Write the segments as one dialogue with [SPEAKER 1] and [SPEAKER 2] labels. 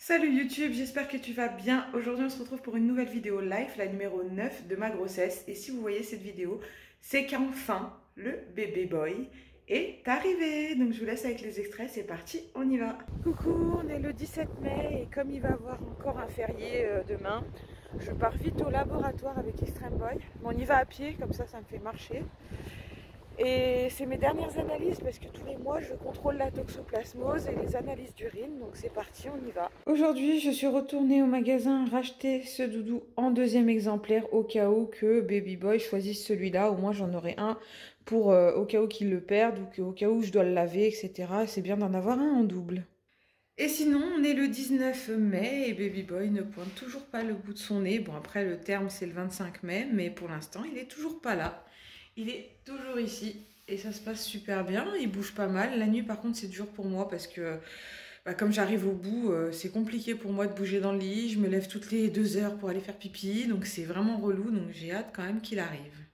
[SPEAKER 1] Salut YouTube, j'espère que tu vas bien. Aujourd'hui on se retrouve pour une nouvelle vidéo live, la numéro 9 de ma grossesse. Et si vous voyez cette vidéo, c'est qu'enfin le bébé boy est arrivé. Donc je vous laisse avec les extraits, c'est parti, on y va. Coucou, on est le 17 mai et comme il va y avoir encore un férié demain, je pars vite au laboratoire avec Extreme Boy. Bon, on y va à pied, comme ça me fait marcher. Et c'est mes dernières analyses parce que tous les mois je contrôle la toxoplasmose et les analyses d'urine, donc c'est parti, on y va. Aujourd'hui je suis retournée au magasin racheter ce doudou en deuxième exemplaire au cas où que Baby Boy choisisse celui-là, au moins j'en aurai un pour au cas où qu'il le perde ou au cas où je dois le laver, etc. C'est bien d'en avoir un en double. Et sinon, on est le 19 mai et Baby Boy ne pointe toujours pas le bout de son nez. Bon, après, le terme, c'est le 25 mai, mais pour l'instant, il est toujours pas là. Il est toujours ici et ça se passe super bien. Il bouge pas mal. La nuit, par contre, c'est dur pour moi parce que comme j'arrive au bout, c'est compliqué pour moi de bouger dans le lit. Je me lève toutes les 2 heures pour aller faire pipi, donc c'est vraiment relou. Donc j'ai hâte quand même qu'il arrive.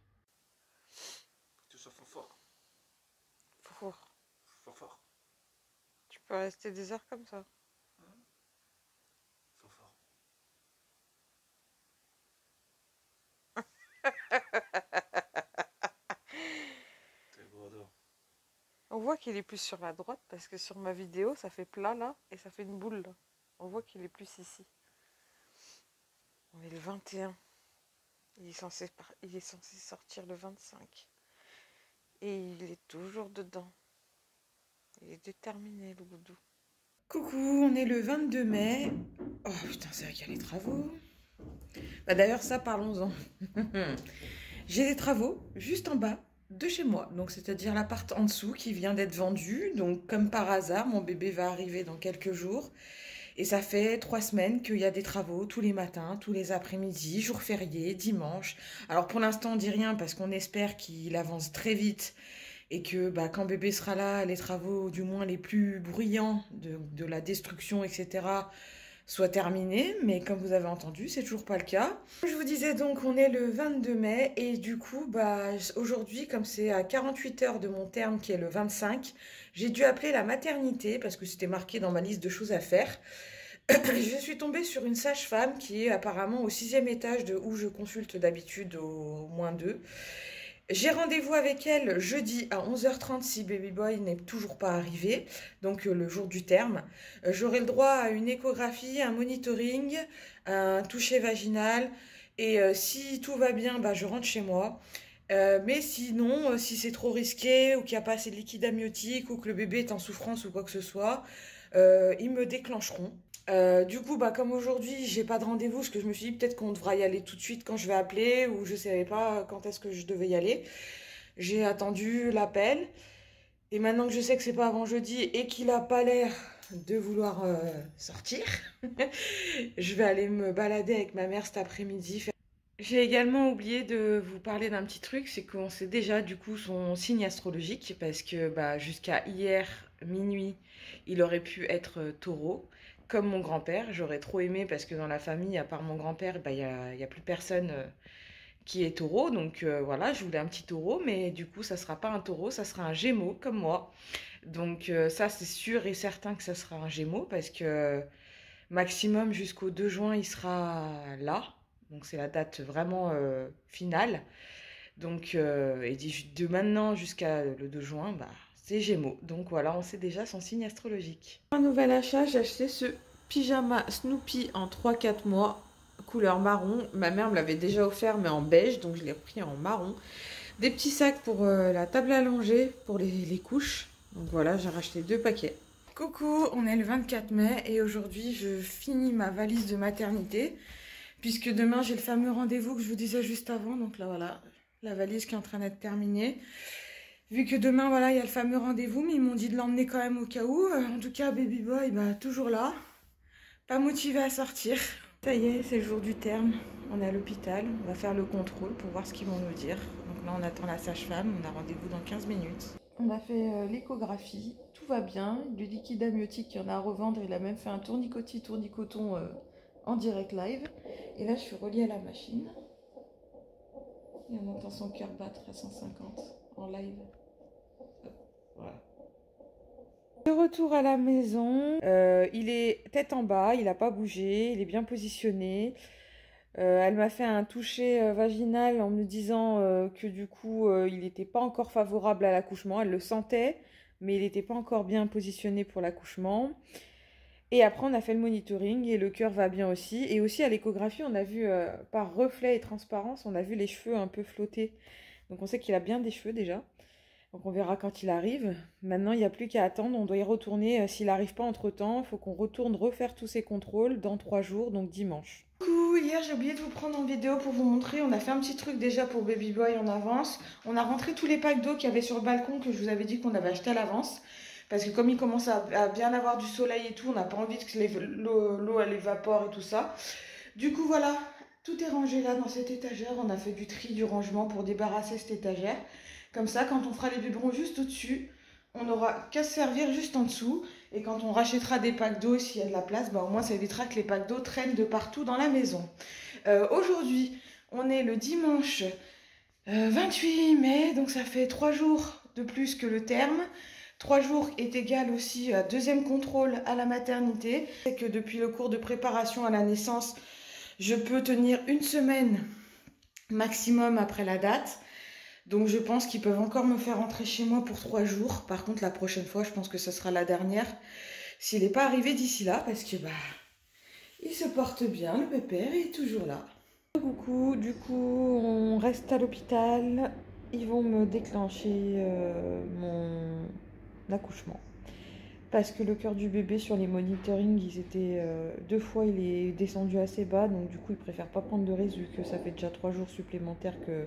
[SPEAKER 2] Que ce soit fort,
[SPEAKER 1] Fort.
[SPEAKER 2] fort, fort,
[SPEAKER 1] Tu peux rester des heures comme ça.
[SPEAKER 2] fort, fort. T'es gros dos.
[SPEAKER 1] On voit qu'il est plus sur la droite parce que sur ma vidéo, ça fait plat là et ça fait une boule là. On voit qu'il est plus ici. On est le 21. Il est censé sortir le 25. Et il est toujours dedans. Il est déterminé, le goudou. Coucou, on est le 22 mai. Oh putain, c'est vrai qu'il y a les travaux. D'ailleurs, ça, parlons-en. J'ai des travaux juste en bas de chez moi. Donc, c'est-à-dire l'appart en dessous qui vient d'être vendu. Donc, comme par hasard, mon bébé va arriver dans quelques jours. Et ça fait 3 semaines qu'il y a des travaux tous les matins, tous les après-midi, jours fériés, dimanche. Alors pour l'instant on dit rien parce qu'on espère qu'il avance très vite et que quand bébé sera là, les travaux du moins les plus bruyants de la destruction, etc. soient terminés. Mais comme vous avez entendu, c'est toujours pas le cas. Je vous disais donc on est le 22 mai et du coup aujourd'hui comme c'est à 48 heures de mon terme qui est le 25, j'ai dû appeler la maternité parce que c'était marqué dans ma liste de choses à faire. Je suis tombée sur une sage-femme qui est apparemment au 6e étage de où je consulte d'habitude au moins 2. J'ai rendez-vous avec elle jeudi à 11h30 si Baby Boy n'est toujours pas arrivé, donc le jour du terme. J'aurai le droit à une échographie, un monitoring, un toucher vaginal et si tout va bien, je rentre chez moi. Mais sinon, si c'est trop risqué ou qu'il n'y a pas assez de liquide amniotique ou que le bébé est en souffrance ou quoi que ce soit, ils me déclencheront. Du coup, comme aujourd'hui, j'ai pas de rendez-vous, parce que je me suis dit peut-être qu'on devra y aller tout de suite quand je vais appeler, ou je savais pas quand est-ce que je devais y aller. J'ai attendu l'appel, et maintenant que je sais que c'est pas avant jeudi et qu'il a pas l'air de vouloir sortir, je vais aller me balader avec ma mère cet après-midi. J'ai également oublié de vous parler d'un petit truc, c'est qu'on sait déjà du coup son signe astrologique, parce que jusqu'à hier minuit, il aurait pu être taureau, comme mon grand-père. J'aurais trop aimé parce que dans la famille, à part mon grand-père, y a plus personne qui est taureau. Donc voilà, je voulais un petit taureau, mais du coup ça sera pas un taureau, ça sera un gémeau comme moi. Donc ça c'est sûr et certain que ça sera un gémeau, parce que maximum jusqu'au 2 juin, il sera là. Donc c'est la date vraiment finale. Donc et de maintenant jusqu'à le 2 juin, c'est Gémeaux. Donc voilà, on sait déjà son signe astrologique. Un nouvel achat, j'ai acheté ce pyjama Snoopy en 3-4 mois, couleur marron. Ma mère me l'avait déjà offert mais en beige, donc je l'ai pris en marron. Des petits sacs pour la table à langer, pour les couches. Donc voilà, j'ai racheté 2 paquets. Coucou, on est le 24 mai et aujourd'hui je finis ma valise de maternité puisque demain j'ai le fameux rendez-vous que je vous disais juste avant. Donc là voilà, la valise qui est en train d'être terminée. Vu que demain voilà, il y a le fameux rendez-vous, mais ils m'ont dit de l'emmener quand même au cas où. En tout cas, Baby Boy, toujours là, pas motivé à sortir. Ça y est, c'est le jour du terme. On est à l'hôpital, on va faire le contrôle pour voir ce qu'ils vont nous dire. Donc là on attend la sage-femme, on a rendez-vous dans 15 minutes. On a fait l'échographie, tout va bien. Du liquide amniotique, il y en a à revendre. Il a même fait un tournicoton en direct live. Et là, je suis reliée à la machine. Et on entend son cœur battre à 150 en live. Voilà. De retour à la maison, il est tête en bas, il n'a pas bougé, il est bien positionné. Elle m'a fait un toucher vaginal en me disant que du coup il n'était pas encore favorable à l'accouchement. Elle le sentait, mais il n'était pas encore bien positionné pour l'accouchement. Et après on a fait le monitoring et le cœur va bien aussi. Et aussi à l'échographie on a vu par reflet et transparence, on a vu les cheveux un peu flotter. Donc on sait qu'il a bien des cheveux déjà. Donc on verra quand il arrive. Maintenant, il n'y a plus qu'à attendre. On doit y retourner. S'il n'arrive pas entre-temps, il faut qu'on retourne refaire tous ces contrôles dans 3 jours, donc dimanche. Coucou, hier j'ai oublié de vous prendre en vidéo pour vous montrer. On a fait un petit truc déjà pour Baby Boy en avance. On a rentré tous les packs d'eau qu'il y avait sur le balcon que je vous avais dit qu'on avait acheté à l'avance. Parce que comme il commence à bien avoir du soleil et tout, on n'a pas envie que l'eau elle évapore et tout ça. Du coup voilà, tout est rangé là dans cette étagère. On a fait du tri, du rangement pour débarrasser cette étagère. Comme ça, quand on fera les biberons juste au-dessus, on n'aura qu'à se servir juste en dessous. Et quand on rachètera des packs d'eau, s'il y a de la place, bah, au moins ça évitera que les packs d'eau traînent de partout dans la maison. Aujourd'hui, on est le dimanche 28 mai, donc ça fait 3 jours de plus que le terme. 3 jours est égal aussi à deuxième contrôle à la maternité. C'est que depuis le cours de préparation à la naissance, je peux tenir 1 semaine maximum après la date. Donc je pense qu'ils peuvent encore me faire rentrer chez moi pour 3 jours. Par contre, la prochaine fois, je pense que ce sera la dernière. S'il n'est pas arrivé d'ici là, parce que bah, il se porte bien, le pépère est toujours là. Coucou, du coup, on reste à l'hôpital. Ils vont me déclencher mon accouchement. Parce que le cœur du bébé sur les monitorings, ils étaient 2 fois, il est descendu assez bas. Donc du coup, ils préfèrent pas prendre de risque vu que ça fait déjà 3 jours supplémentaires que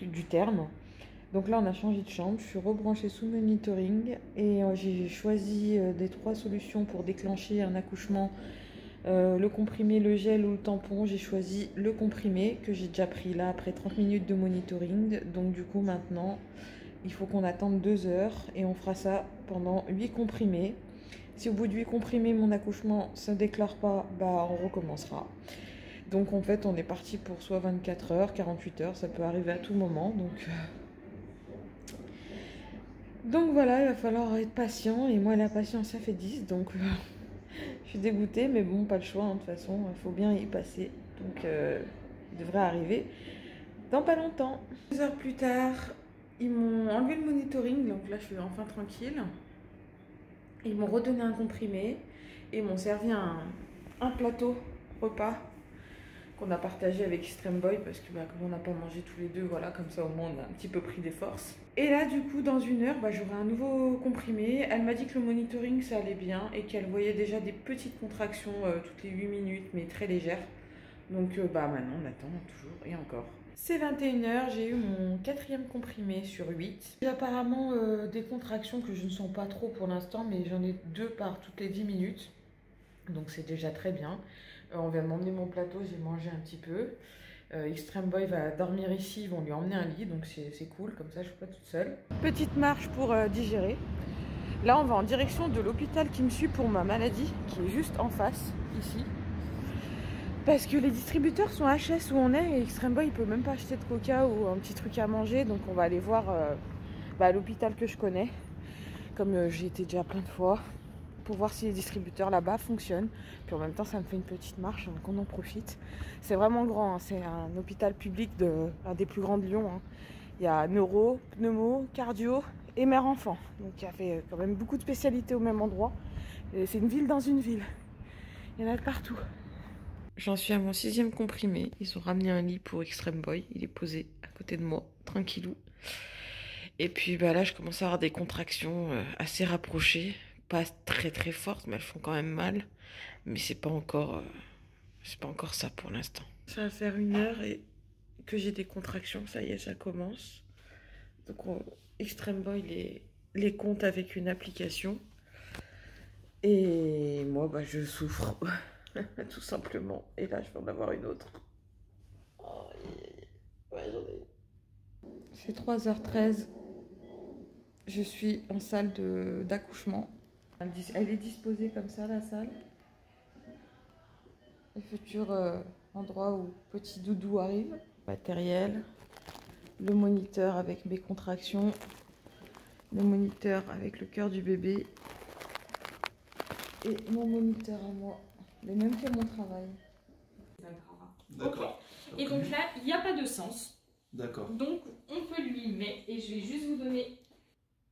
[SPEAKER 1] du terme. Donc là on a changé de chambre, je suis rebranchée sous monitoring et j'ai choisi des 3 solutions pour déclencher un accouchement, le comprimé, le gel ou le tampon. J'ai choisi le comprimé que j'ai déjà pris là après 30 minutes de monitoring. Donc du coup maintenant il faut qu'on attende 2 heures et on fera ça pendant 8 comprimés. Si au bout de 8 comprimés mon accouchement ne se déclare pas, bah on recommencera. Donc en fait on est parti pour soit 24 heures, 48 heures, ça peut arriver à tout moment. Donc voilà, il va falloir être patient. Et moi la patience ça fait 10. Donc je suis dégoûtée mais bon pas le choix, hein, de toute façon il faut bien y passer. Donc il devrait arriver dans pas longtemps. 2 heures plus tard, ils m'ont enlevé le monitoring. Donc là je suis enfin tranquille. Ils m'ont redonné un comprimé. Et ils m'ont servi un plateau repas qu'on a partagé avec Extreme Boy parce que bah, comme on n'a pas mangé tous les deux, voilà, comme ça au moins on a un petit peu pris des forces. Et là du coup dans 1 heure, bah, j'aurai un nouveau comprimé. Elle m'a dit que le monitoring ça allait bien et qu'elle voyait déjà des petites contractions toutes les 8 minutes mais très légères. Donc bah maintenant on attend toujours et encore. C'est 21 h, j'ai eu mon 4e comprimé sur 8. J'ai apparemment des contractions que je ne sens pas trop pour l'instant, mais j'en ai 2 par toutes les 10 minutes. Donc c'est déjà très bien. On vient de m'emmener mon plateau, j'ai mangé un petit peu. Extreme Boy va dormir ici, ils vont lui emmener un lit, donc c'est cool, comme ça je ne suis pas toute seule. Petite marche pour digérer. Là on va en direction de l'hôpital qui me suit pour ma maladie, qui est juste en face, ici. Parce que les distributeurs sont HS où on est, et Extreme Boy il peut même pas acheter de coca ou un petit truc à manger, donc on va aller voir l'hôpital que je connais, comme j'ai été déjà plein de fois, pour voir si les distributeurs là-bas fonctionnent. Puis en même temps ça me fait une petite marche, donc on en profite. C'est vraiment grand, hein. C'est un hôpital public un des plus grands de Lyon, hein. Il y a neuro, pneumo, cardio et mère-enfant. Donc il y avait quand même beaucoup de spécialités au même endroit. C'est une ville dans une ville. Il y en a de partout. J'en suis à mon 6e comprimé. Ils ont ramené un lit pour Extreme Boy. Il est posé à côté de moi, tranquillou. Et puis bah là je commence à avoir des contractions assez rapprochées. Pas très très fortes, mais elles font quand même mal. Mais c'est pas encore ça pour l'instant. Ça va faire 1 heure et que j'ai des contractions. Ça y est, ça commence. Donc Extreme Boy les compte avec une application. Et moi bah je souffre. Tout simplement. Et là je vais en avoir une autre. Oh, ouais, c'est 3h13. Je suis en salle d'accouchement. Elle est disposée comme ça, la salle. Le futur endroit où petit doudou arrive. Matériel. Le moniteur avec mes contractions. Le moniteur avec le cœur du bébé. et mon moniteur à moi. Les mêmes que mon travail.
[SPEAKER 2] D'accord.
[SPEAKER 3] Okay. Et donc là, il n'y a pas de sens.
[SPEAKER 2] D'accord.
[SPEAKER 3] Donc on peut lui mettre, et je vais juste vous donner.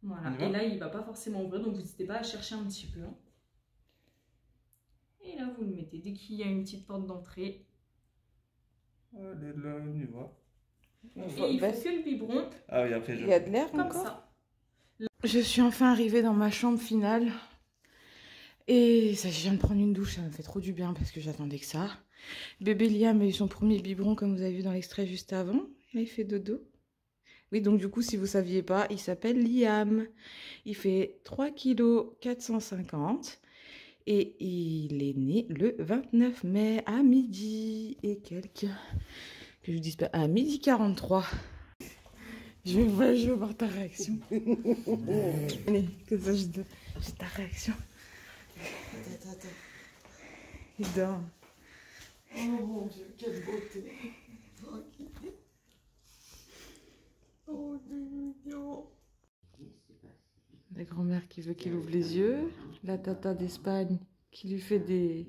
[SPEAKER 3] Voilà. Et là, il ne va pas forcément ouvrir, donc n'hésitez pas à chercher un petit peu. Et là, vous le mettez dès qu'il y a une petite porte d'entrée.
[SPEAKER 2] Allez, là, on y va.
[SPEAKER 3] Et il faut que le biberon.
[SPEAKER 2] Ah oui, après,
[SPEAKER 1] il y a de l'air
[SPEAKER 3] comme
[SPEAKER 1] encore.
[SPEAKER 3] Ça.
[SPEAKER 1] Je suis enfin arrivée dans ma chambre finale. Et ça, je viens de prendre une douche, ça me fait trop du bien parce que j'attendais que ça. Bébé Liam a eu son premier biberon comme vous avez vu dans l'extrait juste avant. Là, il fait dodo. Oui, donc du coup, si vous ne saviez pas, il s'appelle Liam. Il fait 3 kg 450 et il est né le 29 mai à midi et quelques. Que je vous dise pas, à midi 43. Je veux voir ta réaction. Allez, que ça, j'ai ta réaction. Attends. Il dort. Oh mon Dieu, quelle beauté. Oh, mignon. La grand-mère qui veut qu'il ouvre les yeux. La tata d'Espagne qui lui fait des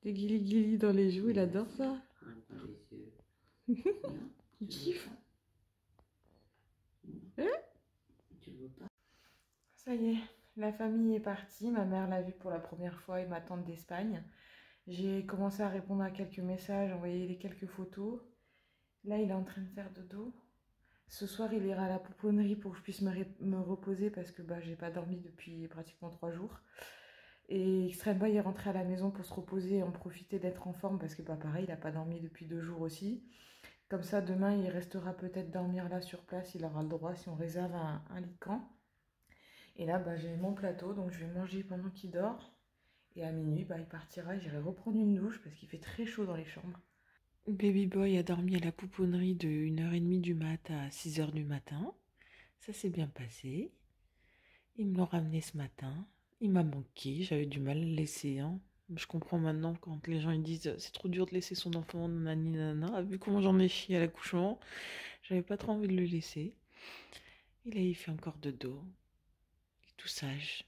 [SPEAKER 1] guili-guili dans les joues. Il adore ça. Il kiffe. Ça y est, la famille est partie. Ma mère l'a vu pour la première fois et ma tante d'Espagne. J'ai commencé à répondre à quelques messages, envoyer les quelques photos. Là, il est en train de faire dodo. Ce soir, il ira à la pouponnerie pour que je puisse me reposer parce que j'ai pas dormi depuis pratiquement 3 jours. Et Extrêmement, il est rentré à la maison pour se reposer et en profiter d'être en forme parce que pareil, il n'a pas dormi depuis 2 jours aussi. Comme ça, demain, il restera peut-être dormir là sur place. Il aura le droit si on réserve un lit de camp. Et là, j'ai mon plateau, donc je vais manger pendant qu'il dort. Et à minuit, il partira. J'irai reprendre une douche parce qu'il fait très chaud dans les chambres. Baby Boy a dormi à la pouponnerie de 1h30 du mat à 6h du matin. Ça s'est bien passé. Ils me l'ont ramené ce matin. Il m'a manqué. J'avais du mal à le laisser. Hein. Je comprends maintenant quand les gens ils disent c'est trop dur de laisser son enfant, nanani nanana. Vu comment j'en ai chié à l'accouchement, j'avais pas trop envie de le laisser. Et là, il fait encore dodo. Il est tout sage.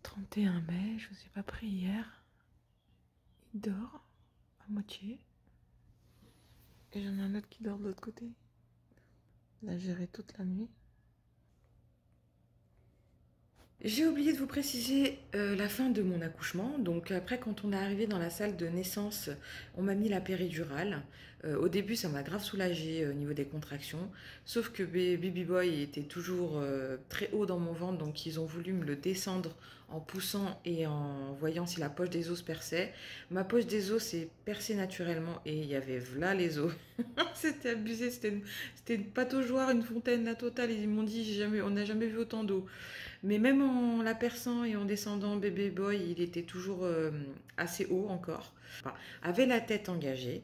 [SPEAKER 1] 31 mai, je vous ai pas pris hier. Il dort à moitié. Et j'en ai un autre qui dort de l'autre côté. Il a géré toute la nuit. J'ai oublié de vous préciser la fin de mon accouchement. Donc après, quand on est arrivé dans la salle de naissance, on m'a mis la péridurale. Au début, ça m'a grave soulagée au niveau des contractions. Sauf que Baby Boy était toujours très haut dans mon ventre, donc ils ont voulu me le descendre en poussant et en voyant si la poche des os se perçait. Ma poche des os s'est percée naturellement et il y avait là les os. C'était abusé, c'était une pataugeoire, une fontaine, la totale. Ils m'ont dit, on n'a jamais vu autant d'eau. Mais même en la perçant et en descendant, Bébé Boy, il était toujours assez haut encore. Enfin, avait la tête engagée,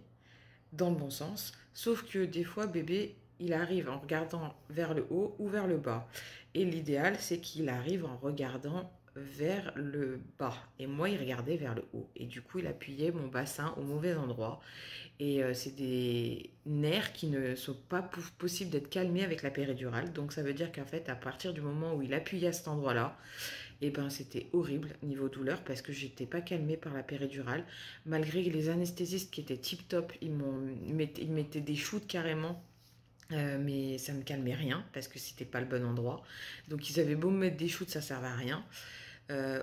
[SPEAKER 1] dans le bon sens. Sauf que des fois, bébé, il arrive en regardant vers le haut ou vers le bas. Et l'idéal, c'est qu'il arrive en regardant vers le bas. Et moi, il regardait vers le haut. Et du coup, il appuyait mon bassin au mauvais endroit. Et c'est des nerfs qui ne sont pas possibles d'être calmés avec la péridurale. Donc ça veut dire qu'en fait, à partir du moment où il appuyait à cet endroit-là, et c'était horrible niveau douleur parce que j'étais pas calmée par la péridurale. Malgré les anesthésistes qui étaient tip top, ils mettaient des shoots carrément. Mais ça me calmait rien parce que c'était pas le bon endroit. Donc ils avaient beau me mettre des shoots, ça servait à rien.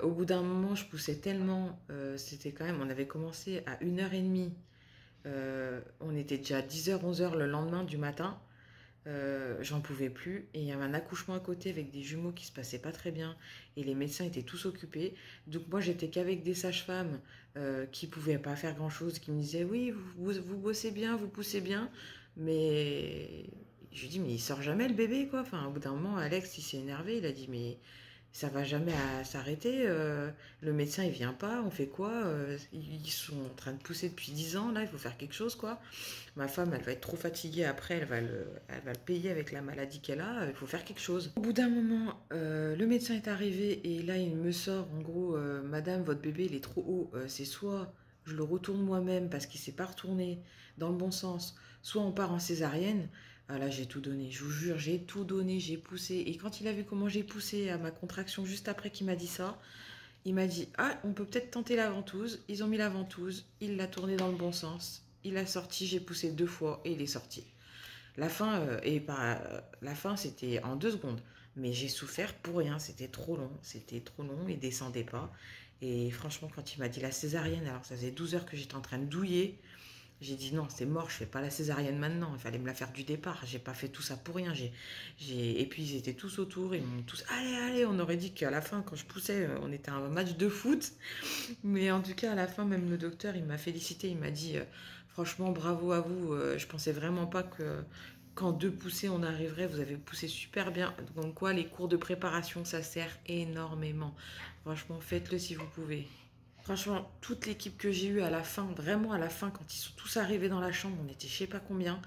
[SPEAKER 1] Au bout d'un moment, je poussais tellement. C'était quand même, on avait commencé à 1h30. On était déjà à 10h, 11h le lendemain du matin. J'en pouvais plus et il y avait un accouchement à côté avec des jumeaux qui se passaient pas très bien et les médecins étaient tous occupés, donc moi j'étais qu'avec des sages-femmes qui pouvaient pas faire grand chose, qui me disaient oui vous bossez bien, vous poussez bien, mais je lui dis mais il sort jamais le bébé quoi. Enfin au bout d'un moment Alex il s'est énervé, il a dit mais ça va jamais s'arrêter, le médecin il vient pas, on fait quoi, ils sont en train de pousser depuis 10 ans là, il faut faire quelque chose quoi. Ma femme elle va être trop fatiguée après, elle va le payer avec la maladie qu'elle a, il faut faire quelque chose. Au bout d'un moment, le médecin est arrivé et là il me sort en gros, madame votre bébé il est trop haut, c'est soit je le retourne moi-même parce qu'il s'est pas retourné dans le bon sens, soit on part en césarienne. Ah là, j'ai tout donné, je vous jure, j'ai tout donné, j'ai poussé. Et quand il a vu comment j'ai poussé à ma contraction juste après qu'il m'a dit ça, Il m'a dit, ah, on peut peut-être tenter la ventouse. Ils ont mis la ventouse, il l'a tournée dans le bon sens. Il a sorti, j'ai poussé 2 fois et il est sorti. La fin, la fin c'était en 2 secondes. Mais j'ai souffert pour rien, c'était trop long. C'était trop long, il descendait pas. Et franchement, quand il m'a dit la césarienne, alors ça faisait 12 heures que j'étais en train de douiller. J'ai dit non, c'est mort, je fais pas la césarienne maintenant. Il fallait me la faire du départ. J'ai pas fait tout ça pour rien. Et puis ils étaient tous autour. Ils m'ont tous. Allez, allez. On aurait dit qu'à la fin, quand je poussais, on était à un match de foot. Mais en tout cas, à la fin, même le docteur, il m'a félicité. Il m'a dit franchement, bravo à vous. Je pensais vraiment pas que qu'en 2 poussées, on arriverait. Vous avez poussé super bien. Donc quoi, les cours de préparation, ça sert énormément. Franchement, faites-le si vous pouvez. Franchement, toute l'équipe que j'ai eue à la fin, vraiment à la fin, quand ils sont tous arrivés dans la chambre, on était je sais pas combien,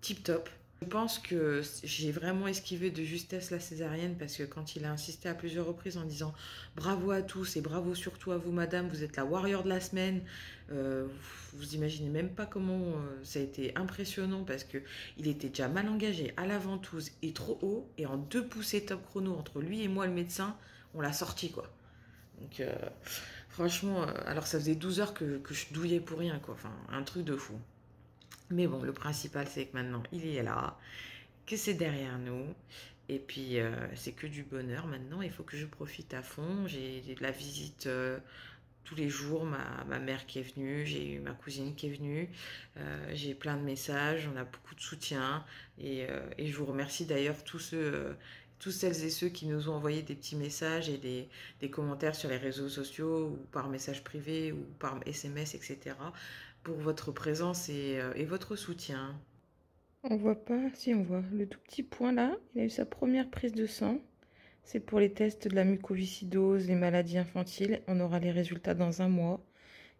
[SPEAKER 1] tip top. Je pense que j'ai vraiment esquivé de justesse la césarienne parce que quand il a insisté à plusieurs reprises en disant bravo à tous et bravo surtout à vous madame, vous êtes la warrior de la semaine, vous imaginez même pas comment ça a été impressionnant parce que il était déjà mal engagé à la ventouse et trop haut et en 2 poussées top chrono entre lui et moi le médecin, on l'a sorti quoi. Donc franchement, alors ça faisait 12 heures que je douillais pour rien, quoi. Enfin, un truc de fou. Mais bon, le principal, c'est que maintenant, il est là, que c'est derrière nous. Et puis, c'est que du bonheur maintenant. Il faut que je profite à fond. J'ai de la visite tous les jours. Ma mère qui est venue, j'ai eu ma cousine qui est venue. J'ai plein de messages, on a beaucoup de soutien. Et je vous remercie d'ailleurs tous celles et ceux qui nous ont envoyé des petits messages et des commentaires sur les réseaux sociaux ou par message privé ou par SMS, etc. pour votre présence et votre soutien. On voit pas, si on voit le tout petit point là, il a eu sa première prise de sang. C'est pour les tests de la mucoviscidose, les maladies infantiles. On aura les résultats dans 1 mois.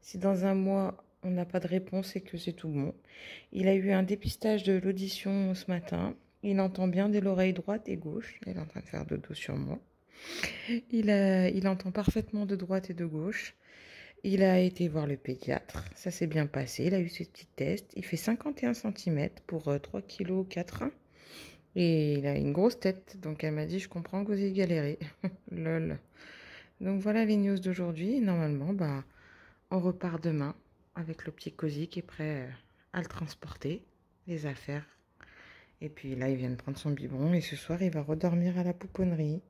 [SPEAKER 1] Si dans 1 mois, on n'a pas de réponse, c'est que c'est tout bon. Il a eu un dépistage de l'audition ce matin. Il entend bien de l'oreille droite et gauche. Il est en train de faire dodo sur moi. Il entend parfaitement de droite et de gauche. Il a été voir le pédiatre. Ça s'est bien passé. Il a eu ses petits tests. Il fait 51 cm pour 3 kg 4. Et il a une grosse tête. Donc elle m'a dit, je comprends que vous ayez galéré. Lol. Donc voilà les news d'aujourd'hui. Normalement, on repart demain avec le petit cosy qui est prêt à le transporter. Les affaires. Et puis là, il vient de prendre son biberon et ce soir, il va redormir à la pouponnerie.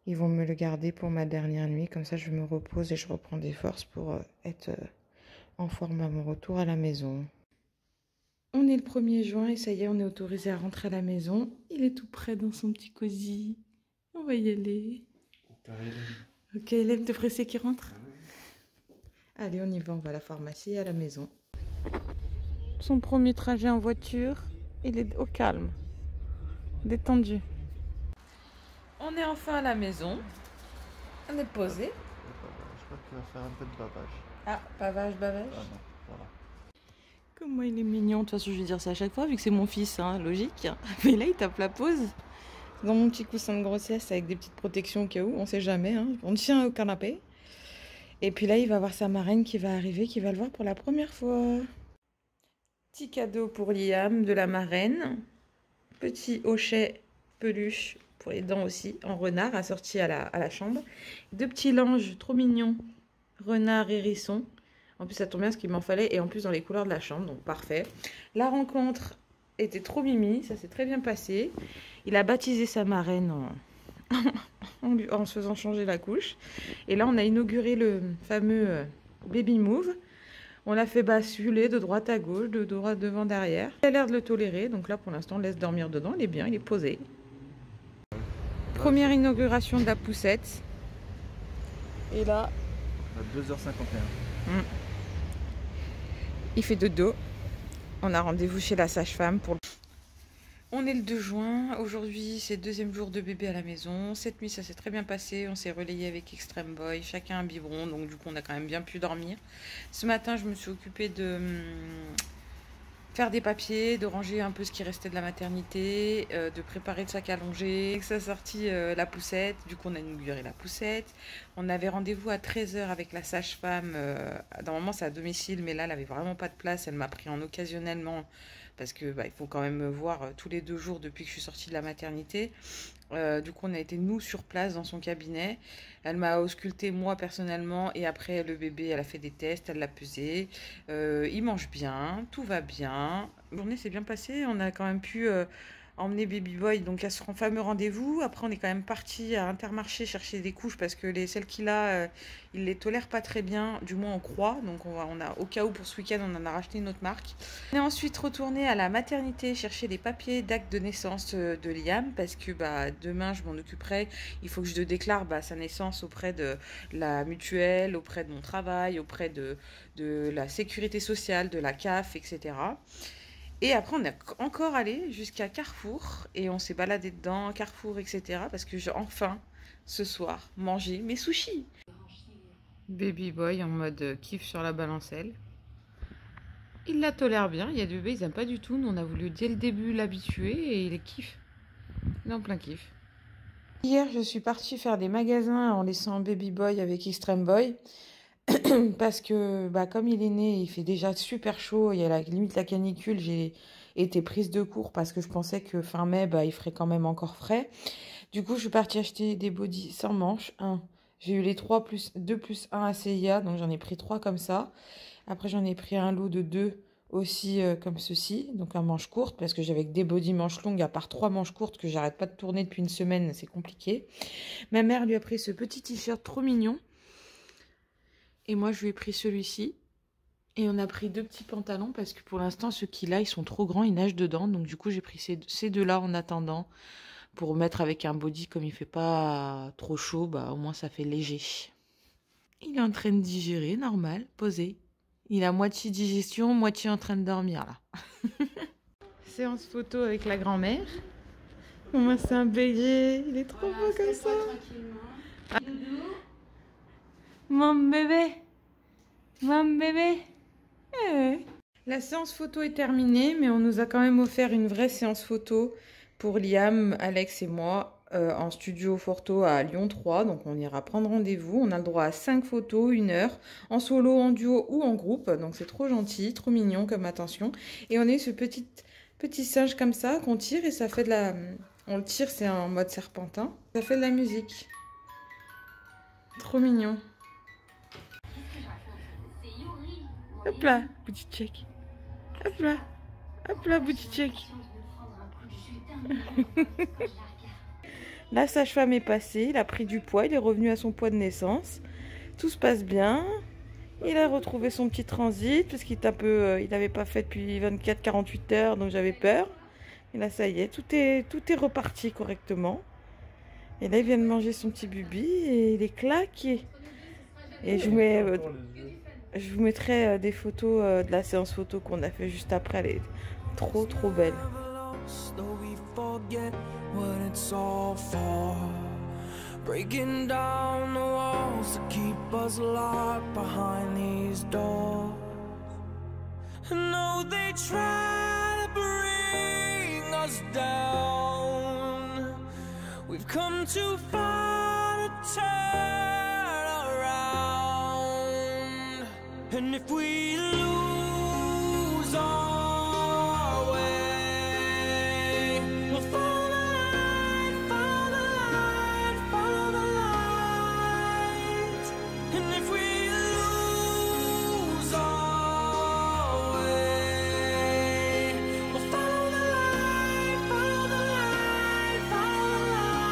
[SPEAKER 1] Ils vont me le garder pour ma dernière nuit. Comme ça, je me repose et je reprends des forces pour être en forme à mon retour à la maison. On est le 1er juin et ça y est, on est autorisé à rentrer à la maison. Il est tout prêt dans son petit cosy. On va y aller. Ok, Hélène, t'es pressée qu'il rentre? Allez, on y va, on va à la pharmacie et à la maison. Son premier trajet en voiture. Il est au calme, détendu. On est enfin à la maison. On est posé.
[SPEAKER 2] Je crois qu'il va faire un peu de bavage.
[SPEAKER 1] Ah, bavage.
[SPEAKER 2] Ah non, voilà.
[SPEAKER 1] Comment il est mignon. De toute façon, je vais dire ça à chaque fois, vu que c'est mon fils, hein, logique. Mais là, il tape la pause. Dans mon petit coussin de grossesse, avec des petites protections au cas où, on sait jamais. Hein. On tient au canapé. Et puis là, il va voir sa marraine qui va arriver, qui va le voir pour la première fois. Petit cadeau pour Liam de la marraine. Petit hochet peluche pour les dents aussi, en renard, assorti à la chambre. 2 petits langes trop mignons, renard hérisson. En plus, ça tombe bien ce qu'il m'en fallait. Et en plus, dans les couleurs de la chambre, donc parfait. La rencontre était trop mimi, ça s'est très bien passé. Il a baptisé sa marraine en se faisant changer la couche. Et là, on a inauguré le fameux Baby Move. On l'a fait basculer de droite à gauche, de droite devant, derrière. Il a l'air de le tolérer, donc là pour l'instant on laisse dormir dedans, il est bien, il est posé. Première inauguration de la poussette. Et là...
[SPEAKER 2] À 2h51.
[SPEAKER 1] Il fait dodo. On a rendez-vous chez la sage-femme pour... On est le 2 juin, aujourd'hui c'est le 2e jour de bébé à la maison. Cette nuit ça s'est très bien passé, on s'est relayé avec Extreme Boy, chacun un biberon, donc du coup on a quand même bien pu dormir. Ce matin je me suis occupée de faire des papiers, de ranger un peu ce qui restait de la maternité, de préparer le sac à longer. Ça a sorti la poussette, du coup on a inauguré la poussette. On avait rendez-vous à 13 h avec la sage-femme, normalement c'est à domicile mais là elle avait vraiment pas de place, elle m'a pris en occasionnellement parce que il faut quand même me voir tous les 2 jours depuis que je suis sortie de la maternité. Du coup, on a été nous sur place dans son cabinet. Elle m'a ausculté moi personnellement et après le bébé, elle a fait des tests, elle l'a pesé. Il mange bien, tout va bien. La journée s'est bien passée. On a quand même pu emmener Baby Boy donc à son fameux rendez-vous. Après, on est quand même parti à Intermarché chercher des couches parce que celles qu'il a, il les tolère pas très bien, du moins on croit. Donc on a au cas où pour ce week-end, on en a racheté une autre marque. On est ensuite retourné à la maternité chercher les papiers d'acte de naissance de Liam parce que demain je m'en occuperai. Il faut que je déclare sa naissance auprès de la mutuelle, auprès de mon travail, auprès de la sécurité sociale, de la CAF, etc. Et après, on est encore allé jusqu'à Carrefour et on s'est baladé dedans, Carrefour, etc. Parce que j'ai enfin, ce soir, mangé mes sushis. Baby Boy en mode kiff sur la balancelle. Il la tolère bien. Il y a des bébés, ils n'aiment pas du tout. Nous, on a voulu dès le début l'habituer et il est kiff. Il est en plein kiff. Hier, je suis partie faire des magasins en laissant Baby Boy avec Extreme Boy. Parce que comme il est né, il fait déjà super chaud, il y a limite la canicule, j'ai été prise de court parce que je pensais que fin mai, il ferait quand même encore frais. Du coup, je suis partie acheter des bodys sans manches. J'ai eu les 2 plus 1 à CIA, donc j'en ai pris 3 comme ça. Après, j'en ai pris un lot de 2 aussi comme ceci, donc un manche courte, parce que j'avais que des bodys manches longues, à part 3 manches courtes que j'arrête pas de tourner depuis une semaine, c'est compliqué. Ma mère lui a pris ce petit t-shirt trop mignon. Et moi, je lui ai pris celui-ci. Et on a pris 2 petits pantalons parce que pour l'instant, ceux qu'il a, ils sont trop grands, ils nagent dedans. Donc du coup, j'ai pris ces 2-là en attendant pour mettre avec un body comme il fait pas trop chaud. Au moins, ça fait léger. Il est en train de digérer, normal, posé. Il a moitié digestion, moitié en train de dormir là. Séance photo avec la grand-mère. Comment c'est un bébé, il est trop beau comme ça. Mon bébé, mon bébé. La séance photo est terminée, mais on nous a quand même offert une vraie séance photo pour Liam, Alex et moi en studio photo à Lyon 3. Donc on ira prendre rendez-vous. On a le droit à 5 photos, 1 heure, en solo, en duo ou en groupe. Donc c'est trop gentil, trop mignon comme attention. Et on est ce petit singe comme ça qu'on tire et ça fait de la... On le tire, c'est en mode serpentin. Ça fait de la musique. Trop mignon. Hop là, petit check. Hop là, petit check. La sage-femme est passée, il a pris du poids, il est revenu à son poids de naissance. Tout se passe bien. Il a retrouvé son petit transit parce qu'il n'avait pas fait depuis 24-48 heures, donc j'avais peur. Et là, ça y est, tout est reparti correctement. Et là, il vient de manger son petit bubi et il est claqué. Et je vous mettrai des photos de la séance photo qu'on a fait juste après. Elle est trop belle. Breaking down the walls to keep us locked behind these doors. No, they try to bring us down. We've come too far to turn around. And if we lose our way, we'll follow the light, follow the light, follow the light. And if we lose our way, we'll follow the light, follow the light, follow the light.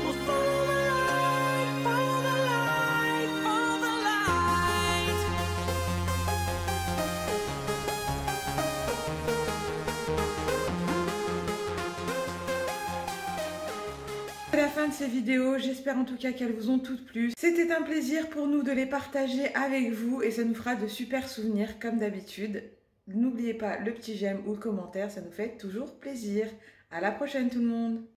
[SPEAKER 1] We'll follow the light, follow the light, follow the light. C'est la fin de ces vidéos, j'espère en tout cas qu'elles vous ont toutes plu. C'était un plaisir pour nous de les partager avec vous et ça nous fera de super souvenirs comme d'habitude. N'oubliez pas le petit j'aime ou le commentaire, ça nous fait toujours plaisir. À la prochaine tout le monde!